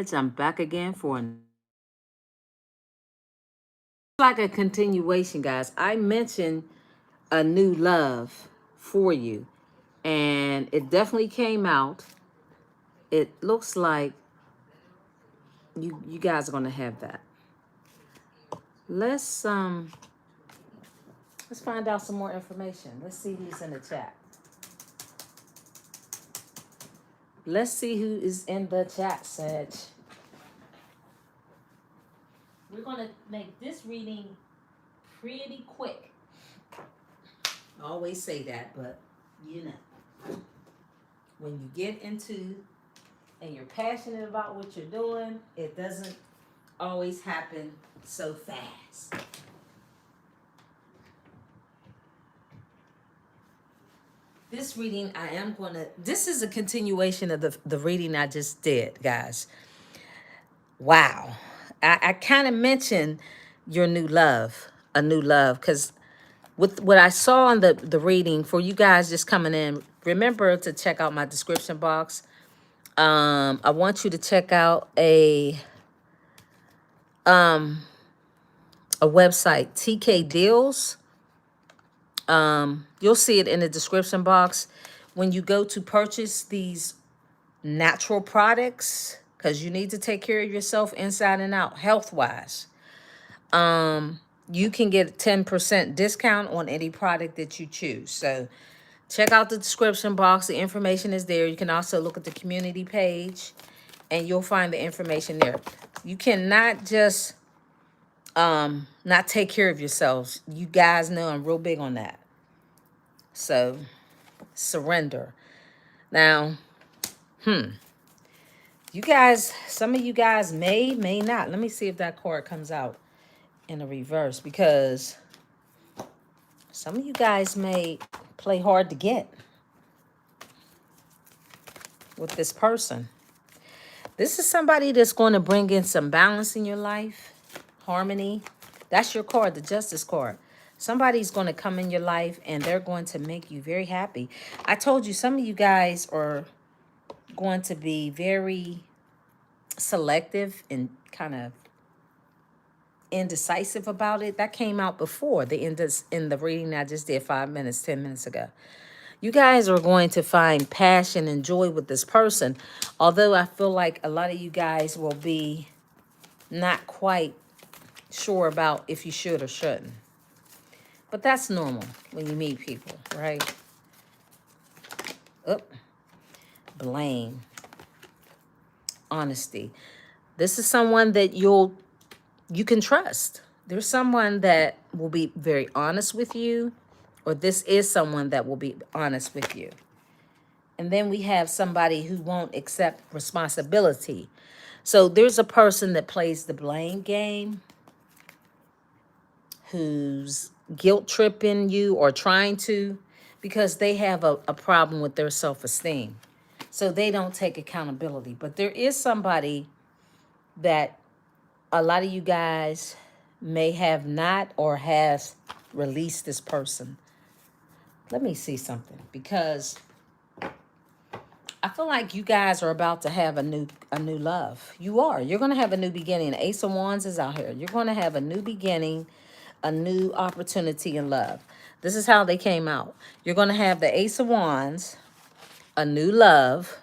Sag. I'm back again for like a continuation, guys. I mentioned a new love for you, and it definitely came out. It looks like you guys are gonna have that. Let's um let's find out some more information. Let's see who's in the chat. Let's see who is in the chat, Sag. We're gonna make this reading pretty quick. I always say that, but you know, when you get into and you're passionate about what you're doing, it doesn't always happen so fast. This reading, this is a continuation of the reading I just did, guys. Wow. I kind of mentioned your new love, a new love, because with what I saw in the reading, for you guys just coming in, remember to check out my description box. I want you to check out a website, TK Deals. You'll see it in the description box. When you go to purchase these natural products, because you need to take care of yourself inside and out, health-wise, you can get a 10% discount on any product that you choose. So check out the description box. The information is there. You can also look at the community page, and you'll find the information there. You cannot just not take care of yourselves. You guys know I'm real big on that. So surrender. Now, you guys, some of you guys may not. Let me see if that card comes out in a reverse, because some of you guys may play hard to get with this person. This is somebody that's going to bring in some balance in your life, harmony. That's your card, the Justice card. Somebody's going to come in your life and they're going to make you very happy. I told you some of you guys are going to be very selective and kind of indecisive about it. That came out before in the reading I just did 10 minutes ago. You guys are going to find passion and joy with this person. Although I feel like a lot of you guys will be not quite sure about if you should or shouldn't. But that's normal when you meet people, right? Blame. Honesty. This is someone that you can trust. There's someone that will be very honest with you, or this is someone that will be honest with you. And then we have somebody who won't accept responsibility. So there's a person that plays the blame game, who's guilt tripping you or trying to, because they have a problem with their self-esteem. So they don't take accountability. But there is somebody that a lot of you guys may have not or has released this person. Let me see something, because I feel like you guys are about to have a new love. You are. You're going to have a new beginning. The Ace of Wands is out here. You're going to have a new beginning, a new opportunity in love. This is how they came out. You're going to have the Ace of Wands, a new love.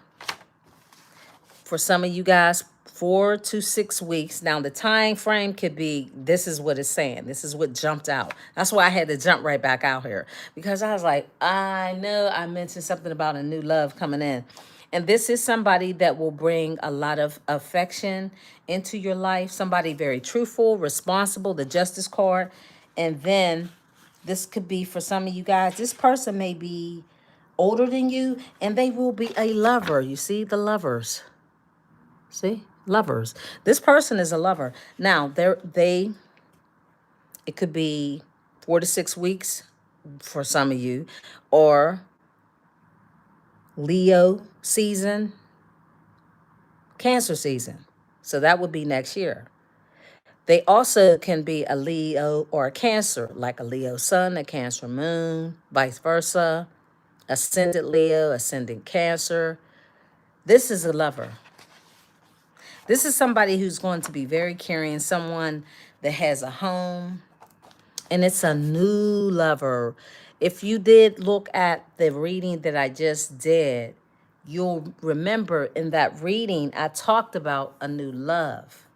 For some of you guys, 4 to 6 weeks. Now, the time frame could be, this is what it's saying. This is what jumped out. That's why I had to jump right back out here, because I was like, I know I mentioned something about a new love coming in. And this is somebody that will bring a lot of affection into your life. Somebody very truthful, responsible, the Justice card. And then this could be for some of you guys, this person may be older than you, and they will be a lover. You see the lovers. See? Lovers. This person is a lover. Now, it could be 4 to 6 weeks for some of you, or Leo season, Cancer season. So that would be next year. They also can be a Leo or a Cancer, like a Leo sun, a Cancer moon, vice versa. Ascendant Leo, ascendant Cancer. This is a lover. This is somebody who's going to be very caring, someone that has a home, and it's a new lover. If you did look at the reading that I just did, you'll remember in that reading, I talked about a new love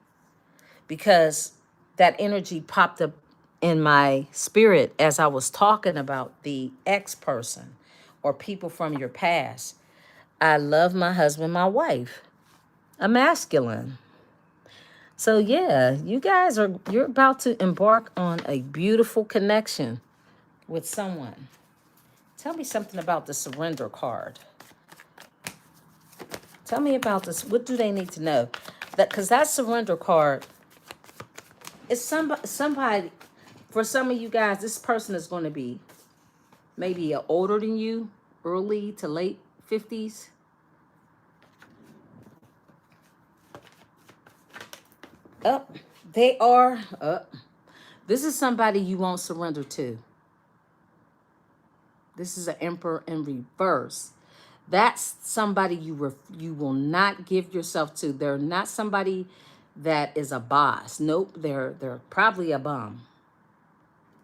because that energy popped up in my spirit as I was talking about the ex person or people from your past. I love my husband, my wife, a masculine. So yeah, you're about to embark on a beautiful connection with someone. Tell me something about the surrender card. Tell me about this. What do they need to know? Because that surrender card is somebody. For some of you guys, this person is going to be maybe older than you, early to late 50s. Up, they are up. This is somebody you won't surrender to. This is an Emperor in reverse. That's somebody you will not give yourself to. They're not somebody that is a boss. Nope, they're probably a bum.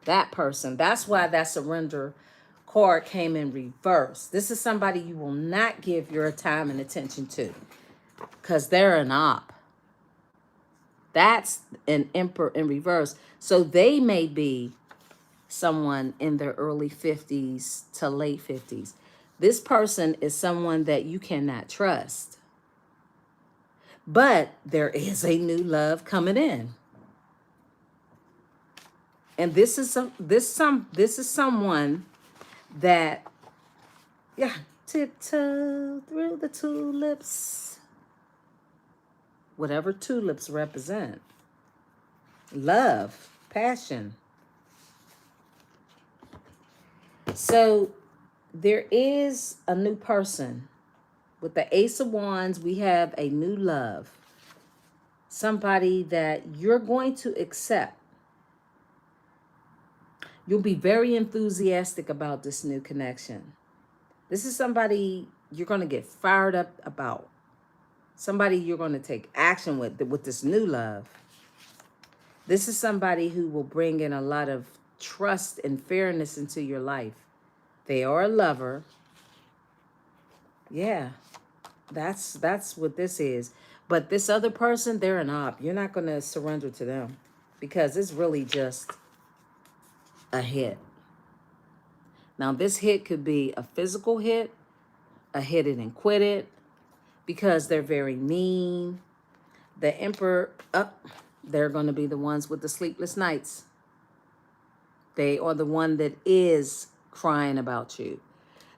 That person. That's why that surrender card came in reverse. This is somebody you will not give your time and attention to because they're an op. That's an Emperor in reverse. So they may be someone in their early 50s to late 50s. This person is someone that you cannot trust. But there is a new love coming in. And this is someone that, yeah, tiptoe through the tulips. Whatever tulips represent. Love, passion. So there is a new person. With the Ace of Wands, we have a new love. Somebody that you're going to accept. You'll be very enthusiastic about this new connection. This is somebody you're going to get fired up about. Somebody you're going to take action with this new love. This is somebody who will bring in a lot of trust and fairness into your life. They are a lover. Yeah, that's what this is. But this other person, they're an op. You're not going to surrender to them because it's really just a hit. Now, this hit could be a physical hit, a hit it and quit it, because they're very mean. The Emperor, they're going to be the ones with the sleepless nights. They are the one that is crying about you.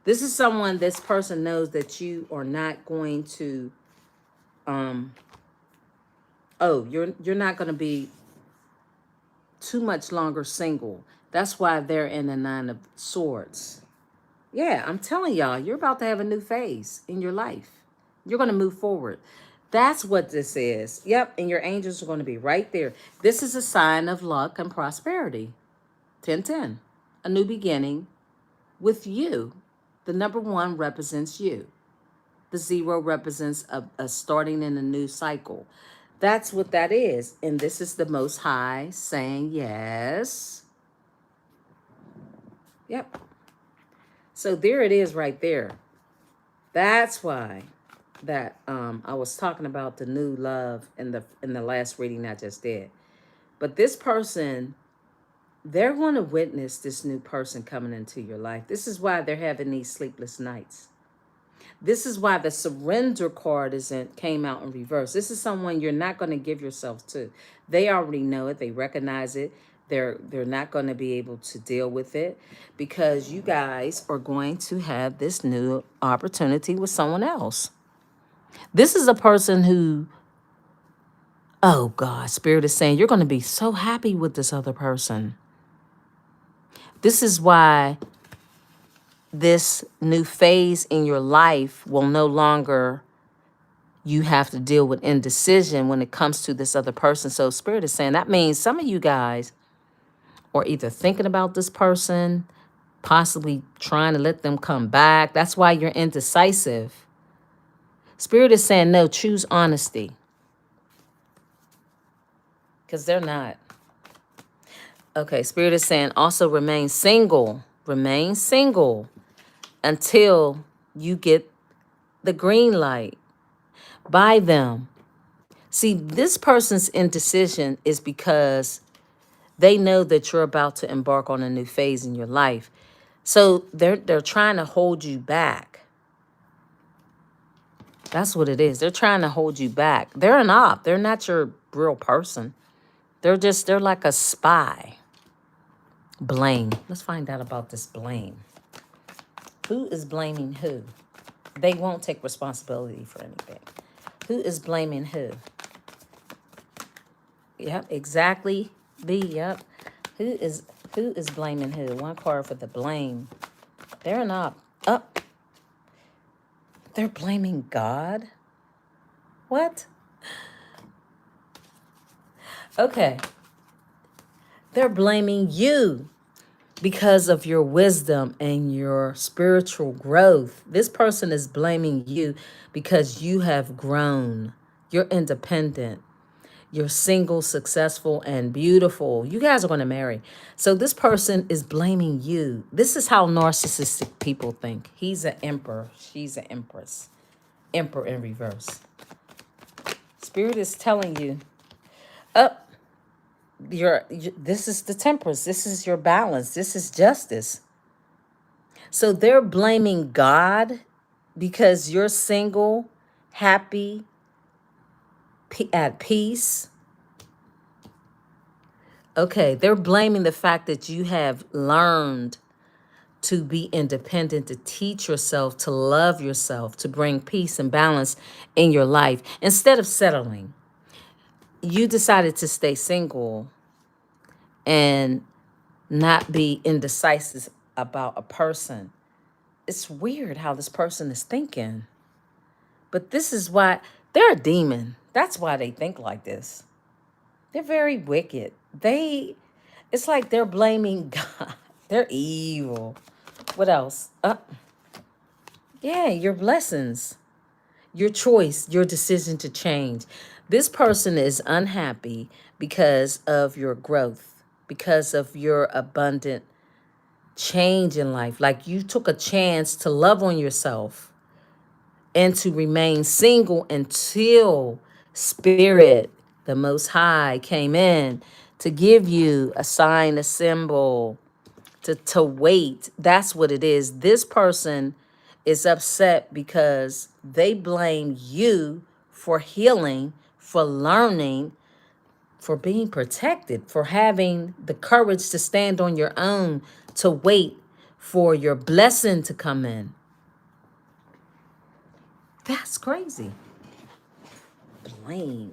This is someone, this person knows that you are not going to, you're not going to be too much longer single. That's why they're in the Nine of Swords. Yeah, I'm telling y'all, you're about to have a new phase in your life. You're going to move forward. That's what this is. Yep, and your angels are going to be right there. This is a sign of luck and prosperity. 10-10. A new beginning with you. The number 1 represents you. The 0 represents a starting in a new cycle. That's what that is. And this is the Most High saying yes. Yep. So there it is right there. That's why that I was talking about the new love in the last reading I just did. But this person, they're going to witness this new person coming into your life. This is why they're having these sleepless nights. This is why the surrender card came out in reverse. This is someone you're not going to give yourself to. They already know it. They recognize it. They're not going to be able to deal with it because you guys are going to have this new opportunity with someone else. This is a person who, oh God, Spirit is saying you're going to be so happy with this other person. This is why this new phase in your life will no longer, you have to deal with indecision when it comes to this other person. So Spirit is saying that means some of you guys are either thinking about this person, possibly trying to let them come back. That's why you're indecisive. Spirit is saying, no, choose honesty. because they're not. Okay, Spirit is saying also remain single. Remain single until you get the green light by them. See, this person's indecision is because they know that you're about to embark on a new phase in your life. So they're trying to hold you back. That's what it is. They're trying to hold you back. They're an op. They're not your real person. They're like a spy. Blame. Let's find out about this blame. Who is blaming who? They won't take responsibility for anything. Who is blaming who? Yep, exactly. B, yep. Who is blaming who? One card for the blame. They're not up. They're blaming God? What? Okay. They're blaming you because of your wisdom and your spiritual growth. This person is blaming you because you have grown. You're independent. You're single, successful, and beautiful. You guys are going to marry. So this person is blaming you. This is how narcissistic people think. He's an emperor. She's an empress. Emperor in reverse. Spirit is telling you, up. This is the temperance. This is your balance. This is justice. So they're blaming God because you're single, happy, at peace. Okay, they're blaming the fact that you have learned to be independent, to teach yourself, to love yourself, to bring peace and balance in your life. Instead of settling, you decided to stay single and not be indecisive about a person. It's weird how this person is thinking. But this is why they're a demon. That's why they think like this. They're very wicked. It's like they're blaming God. They're evil. What else? Yeah, your blessings, your choice, your decision to change. This person is unhappy because of your growth, because of your abundant change in life. Like you took a chance to love on yourself and to remain single until Spirit, the Most High, came in to give you a sign, a symbol, to wait. That's what it is. This person is upset because they blame you for healing, for learning, for being protected, for having the courage to stand on your own, to wait for your blessing to come in. That's crazy. Blame.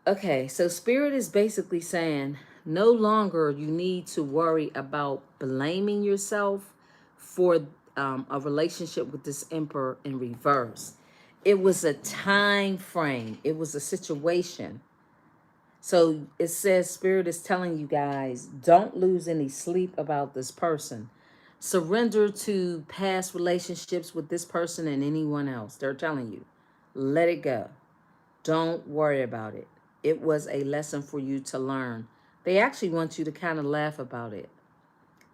Okay, so Spirit is basically saying no longer you need to worry about blaming yourself for a relationship with this emperor in reverse. It was a time frame. It was a situation. So it says Spirit is telling you guys, don't lose any sleep about this person. Surrender to past relationships with this person and anyone else. They're telling you, let it go. Don't worry about it. It was a lesson for you to learn. They actually want you to kind of laugh about it.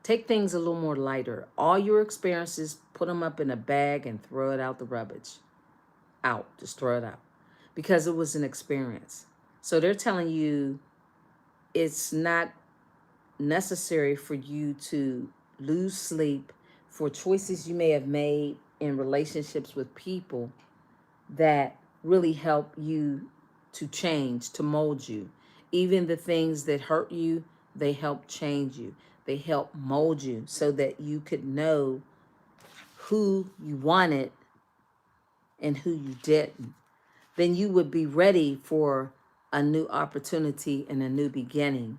Take things a little more lighter. All your experiences, put them up in a bag and throw it out the rubbish. Out. Just throw it out. Because it was an experience. So they're telling you it's not necessary for you to lose sleep for choices you may have made in relationships with people that really help you to change, to mold you. Even the things that hurt you, they help change you. They help mold you so that you could know who you wanted and who you didn't. Then you would be ready for a new opportunity and a new beginning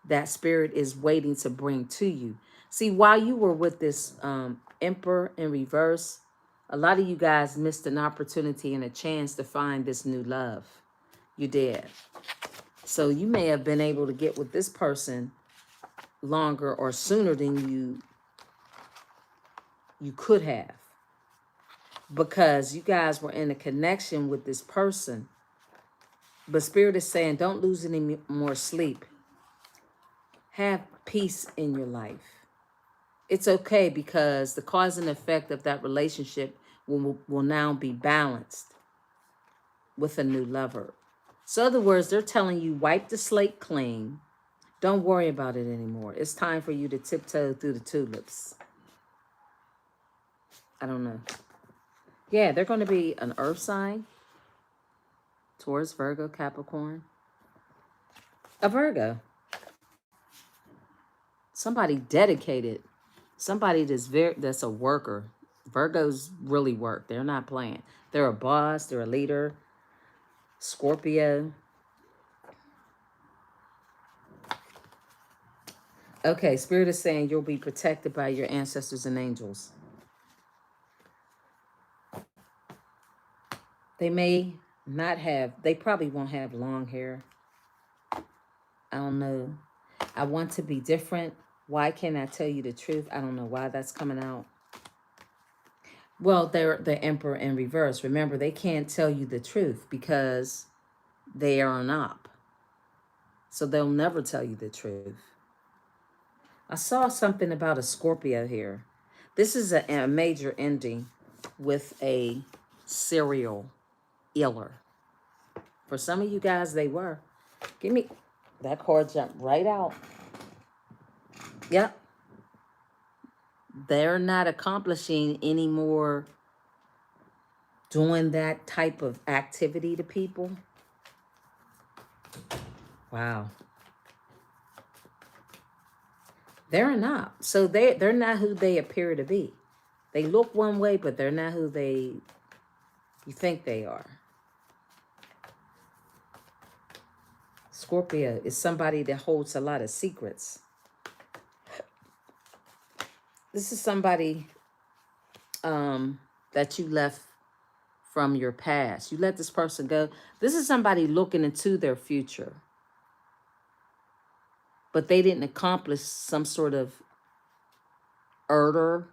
that Spirit is waiting to bring to you. See, while you were with this emperor in reverse, a lot of you guys missed an opportunity and a chance to find this new love. You did. So you may have been able to get with this person longer or sooner than you could have, because you guys were in a connection with this person But Spirit is saying, don't lose any more sleep. Have peace in your life. It's okay because the cause and effect of that relationship will now be balanced with a new lover. So, in other words, they're telling you, wipe the slate clean. Don't worry about it anymore. It's time for you to tiptoe through the tulips. I don't know. Yeah, they're going to be an earth sign, Taurus, Virgo, Capricorn. A Virgo. Somebody dedicated. Somebody that's a worker. Virgos really work. They're not playing. They're a boss. They're a leader. Scorpio. Okay, Spirit is saying you'll be protected by your ancestors and angels. They may not have, they probably won't have long hair. I don't know. I want to be different. Why can't I tell you the truth? I don't know why that's coming out. Well, they're the Emperor in reverse. Remember, they can't tell you the truth because they are an op. So they'll never tell you the truth. I saw something about a Scorpio here. This is a major ending with a serial killer. For some of you guys, they were. Give me that card, jumped right out. Yep. They're not accomplishing any more doing that type of activity to people. Wow. They're not. So they're not who they appear to be. They look one way, but they're not who you think they are. Scorpio is somebody that holds a lot of secrets. This is somebody that you left from your past. You let this person go. This is somebody looking into their future. But they didn't accomplish some sort of order.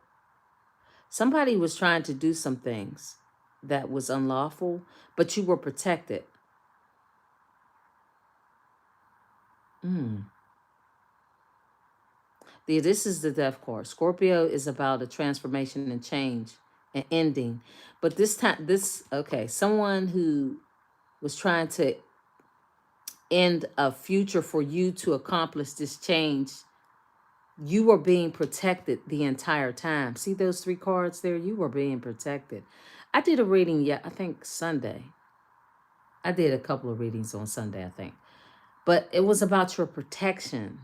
Somebody was trying to do some things that was unlawful, but you were protected. This is the Death card. Scorpio is about a transformation and change and ending. But this time, someone who was trying to end a future for you to accomplish this change, you were being protected the entire time. See those 3 cards there? You were being protected. I did a reading, I think Sunday. I did a couple of readings on Sunday, I think. But it was about your protection.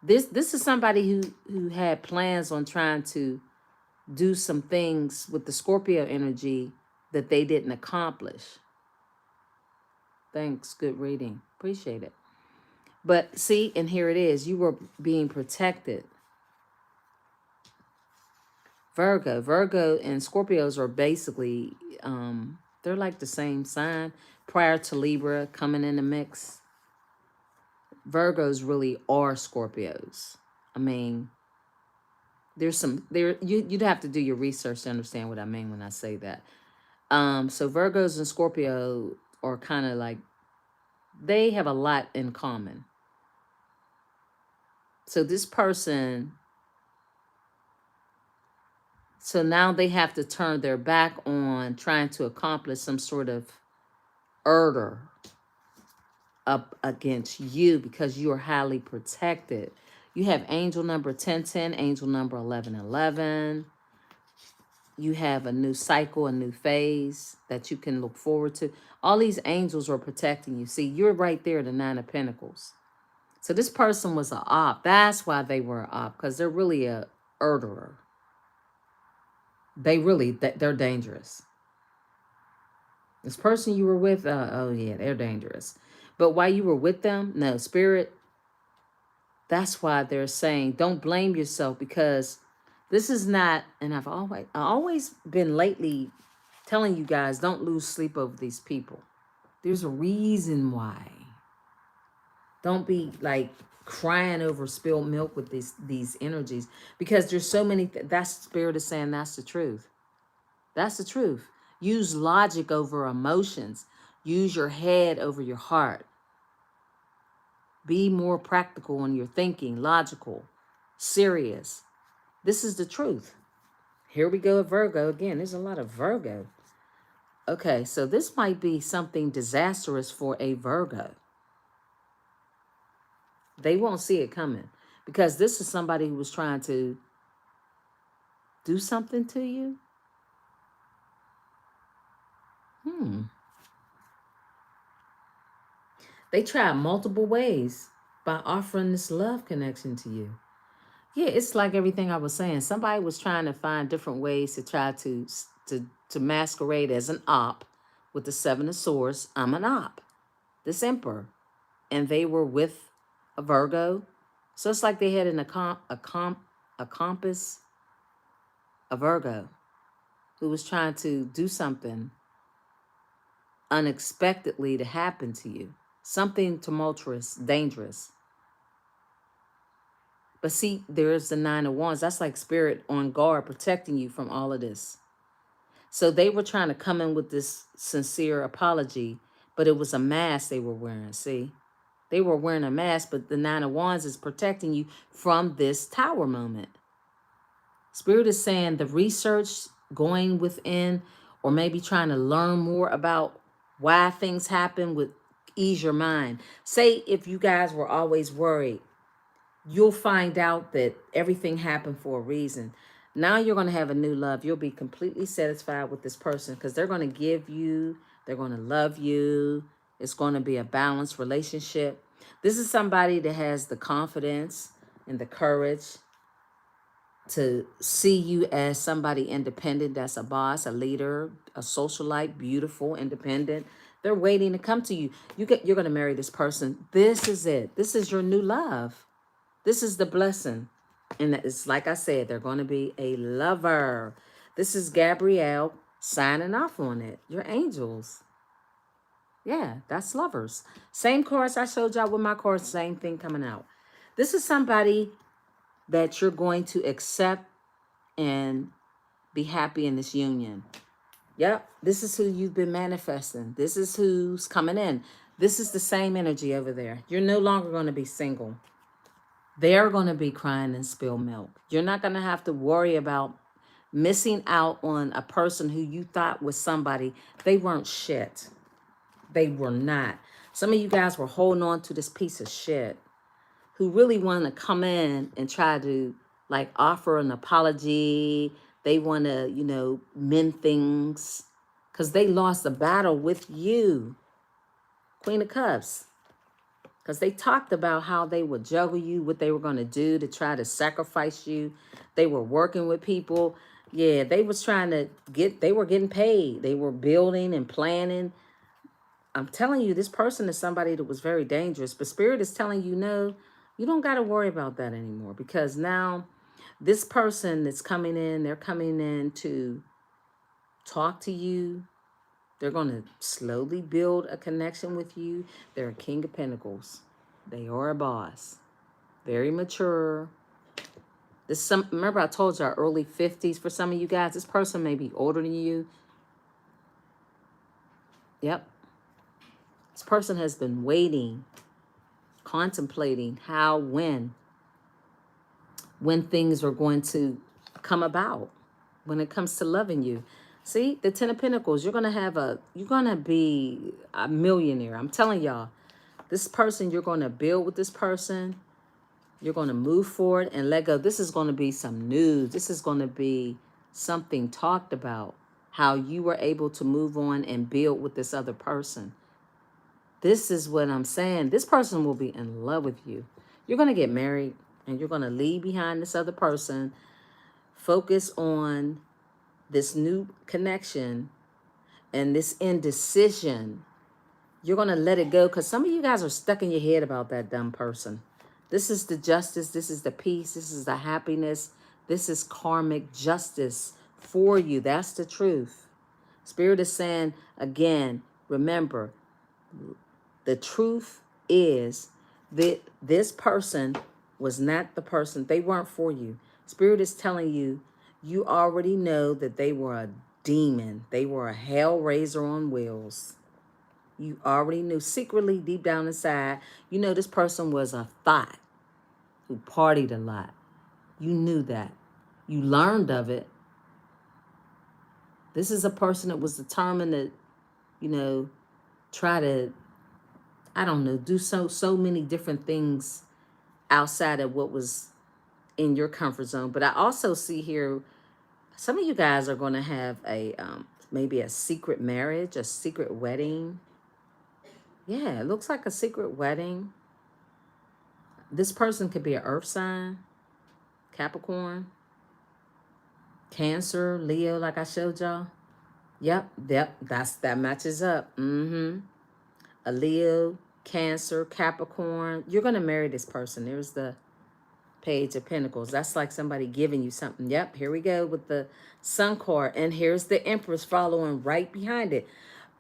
This is somebody who had plans on trying to do some things with the Scorpio energy that they didn't accomplish. Thanks. Good reading. Appreciate it. But see, and here it is. You were being protected. Virgo and Scorpios are basically, they're like the same sign prior to Libra coming in the mix. Virgos really are Scorpios. I mean, you'd have to do your research to understand what I mean when I say that. So Virgos and Scorpio are kind of like, they have a lot in common. So this person, so now they have to turn their back on trying to accomplish some sort of order up against you because you are highly protected. You have angel number 1010, angel number 1111. You have a new cycle, a new phase that you can look forward to. All these angels are protecting you. See, you're right there, the 9 of Pentacles. So this person was an op. That's why they were an op, because they're really a murderer. They're dangerous. This person you were with, oh yeah, they're dangerous. But while you were with them, no, Spirit, that's why they're saying don't blame yourself, because this is not, and I've always been lately telling you guys, don't lose sleep over these people. There's a reason why. Don't be like crying over spilled milk with these energies, because there's so many, that's Spirit is saying that's the truth. That's the truth. Use logic over emotions. Use your head over your heart. Be more practical in your thinking, logical, serious. This is the truth. Here we go, Virgo. Again, there's a lot of Virgo. Okay, so this might be something disastrous for a Virgo. They won't see it coming because this is somebody who was trying to do something to you. They tried multiple ways by offering this love connection to you. Yeah, it's like everything I was saying. Somebody was trying to find different ways to try to masquerade as an op with the Seven of Swords. I'm an op, this emperor. And they were with a Virgo. So it's like they had a compass, a Virgo, who was trying to do something unexpectedly to happen to you. Something tumultuous, dangerous. But see, there's the Nine of Wands. That's like spirit on guard, protecting you from all of this. So they were trying to come in with this sincere apology, but it was a mask they were wearing, see? They were wearing a mask, but the Nine of Wands is protecting you from this tower moment. Spirit is saying the research, going within, or maybe trying to learn more about why things happen would ease your mind. Say if you guys were always worried, you'll find out that everything happened for a reason. Now you're going to have a new love. You'll be completely satisfied with this person because they're going to give you, they're going to love you. It's going to be a balanced relationship. This is somebody that has the confidence and the courage to see you as somebody independent, that's a boss, a leader, a socialite, beautiful, independent. They're waiting to come to you. You're going to marry this person. This is it. This is your new love. This is the blessing. And it's like I said, they're going to be a lover. This is Gabrielle signing off on it. Your angels. Yeah, that's lovers. Same cards I showed y'all with my cards, same thing coming out. This is somebody that you're going to accept and be happy in this union. Yep, this is who you've been manifesting. This is who's coming in. This is the same energy over there. You're no longer going to be single. They're going to be crying and spill milk. You're not going to have to worry about missing out on a person who you thought was somebody. They weren't shit. They were not. Some of you guys were holding on to this piece of shit who really want to come in and try to like offer an apology. They want to, mend things because they lost the battle with you. Queen of Cups. Because they talked about how they would juggle you, what they were going to do to try to sacrifice you. They were working with people. Yeah, they was trying to they were getting paid. They were building and planning. I'm telling you, this person is somebody that was very dangerous. But Spirit is telling you, no, you don't got to worry about that anymore. Because now this person that's coming in, they're coming in to talk to you. They're going to slowly build a connection with you. They're a King of Pentacles. They are a boss. Very mature. Remember I told you early 50s for some of you guys. This person may be older than you. Yep. This person has been waiting, contemplating how, when things are going to come about when it comes to loving you. See, the Ten of Pentacles, you're going to be a millionaire. I'm telling y'all, this person, you're going to build with this person. You're going to move forward and let go. This is going to be some news. This is going to be something talked about, how you were able to move on and build with this other person. This is what I'm saying. This person will be in love with you. You're going to get married and you're going to leave behind this other person. Focus on this new connection and this indecision. You're going to let it go because some of you guys are stuck in your head about that dumb person. This is the justice. This is the peace. This is the happiness. This is karmic justice for you. That's the truth. Spirit is saying, again, remember, the truth is that this person was not the person. They weren't for you. Spirit is telling you, you already know that they were a demon. They were a hellraiser on wheels. You already knew secretly, deep down inside, you know this person was a thought who partied a lot. You knew that. You learned of it. This is a person that was determined to, you know, try to, I don't know, do so many different things outside of what was in your comfort zone. But I also see here, some of you guys are going to have a maybe a secret marriage, a secret wedding. Yeah, it looks like a secret wedding. This person could be an earth sign, Capricorn, Cancer, Leo, like I showed y'all. Yep, that matches up. A Leo, Cancer, Capricorn. You're going to marry this person. There's the Page of Pentacles. That's like somebody giving you something. Yep, here we go with the Sun card. And here's the Empress following right behind it.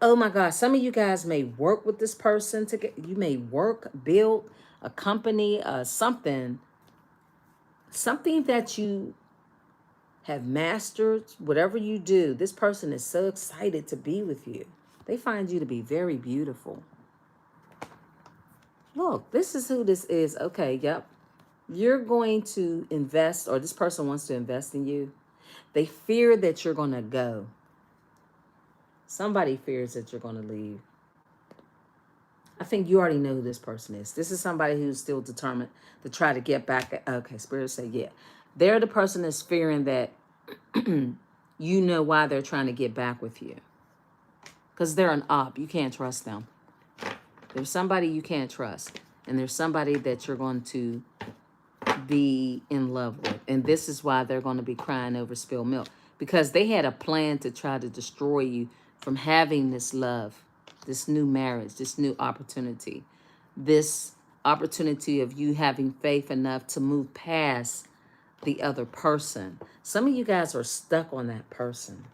Oh my God, some of you guys may work with this person. You may work, build a company, something that you have mastered. Whatever you do, this person is so excited to be with you. They find you to be very beautiful. Look, this is who this is. Okay, yep. You're going to invest, or this person wants to invest in you. They fear that you're going to go. Somebody fears that you're going to leave. I think you already know who this person is. This is somebody who's still determined to try to get back. Okay, Spirit say, yeah. They're the person that's fearing that you know why they're trying to get back with you. Because they're an op. You can't trust them. There's somebody you can't trust. And there's somebody that you're going to be in love with. And this is why they're going to be crying over spilled milk. Because they had a plan to try to destroy you from having this love, this new marriage, this new opportunity, this opportunity of you having faith enough to move past the other person. Some of you guys are stuck on that person.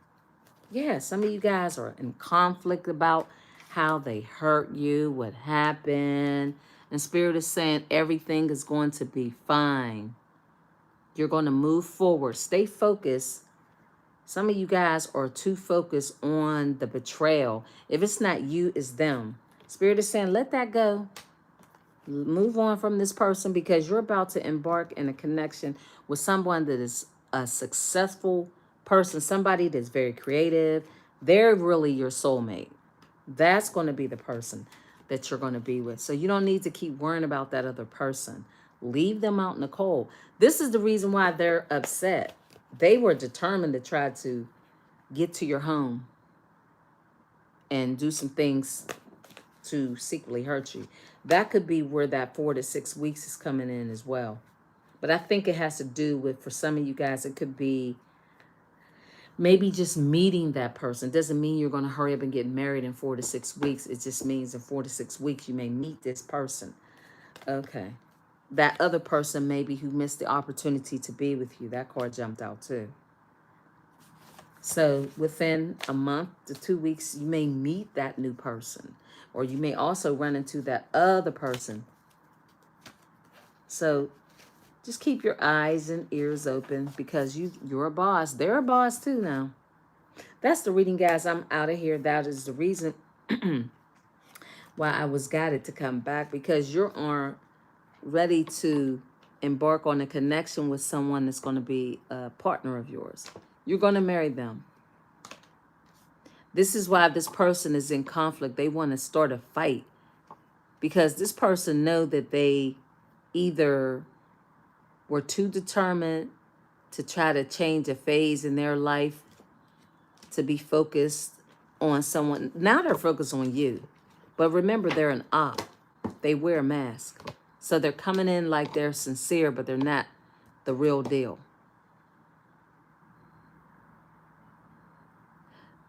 Yeah, some of you guys are in conflict about how they hurt you, what happened. And Spirit is saying everything is going to be fine. You're going to move forward. Stay focused. Some of you guys are too focused on the betrayal. If it's not you, it's them. Spirit is saying, let that go. Move on from this person because you're about to embark in a connection with someone that is a successful person, somebody that's very creative. They're really your soulmate. That's going to be the person that you're going to be with. So you don't need to keep worrying about that other person. Leave them out in the cold. This is the reason why they're upset. They were determined to try to get to your home and do some things to secretly hurt you. That could be where that 4 to 6 weeks is coming in as well. But I think it has to do with, for some of you guys, it could be maybe just meeting that person. Doesn't mean you're going to hurry up and get married in 4 to 6 weeks. It just means in 4 to 6 weeks you may meet this person. Okay. That other person maybe who missed the opportunity to be with you. That card jumped out too. So within a month to 2 weeks, you may meet that new person. Or you may also run into that other person. So just keep your eyes and ears open because you're a boss. They're a boss too now. That's the reading, guys. I'm out of here. That is the reason why I was guided to come back, because you are ready to embark on a connection with someone that's going to be a partner of yours. You're going to marry them. This is why this person is in conflict. They want to start a fight because this person know that they either were too determined to try to change a phase in their life to be focused on someone. Now they're focused on you. But remember, they're an op. They wear a mask. So they're coming in like they're sincere, but they're not the real deal.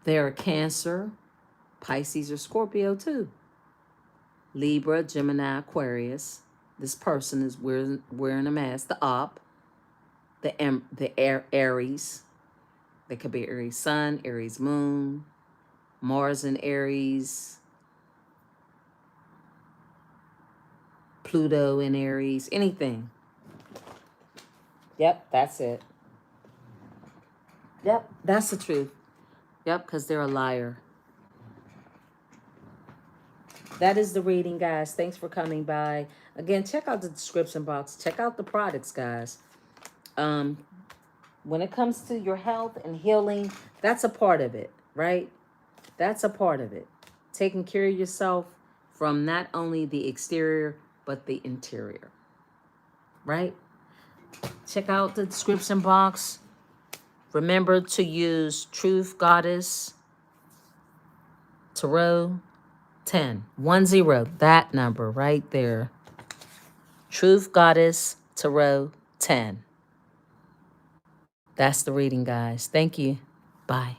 They're a Cancer, Pisces, or Scorpio too. Libra, Gemini, Aquarius. This person is wearing a mask. The op, the Aries. They could be Aries Sun, Aries Moon, Mars in Aries, Pluto in Aries, anything. Yep, that's it. Yep, that's the truth. Yep, because they're a liar. That is the reading, guys. Thanks for coming by. Again, check out the description box. Check out the products, guys. When it comes to your health and healing, that's a part of it, right? That's a part of it. Taking care of yourself from not only the exterior, but the interior, right? Check out the description box. Remember to use Truth Goddess Tarot 10. 10, that number right there. Truth Goddess Tarot 10. That's the reading, guys. Thank you. Bye.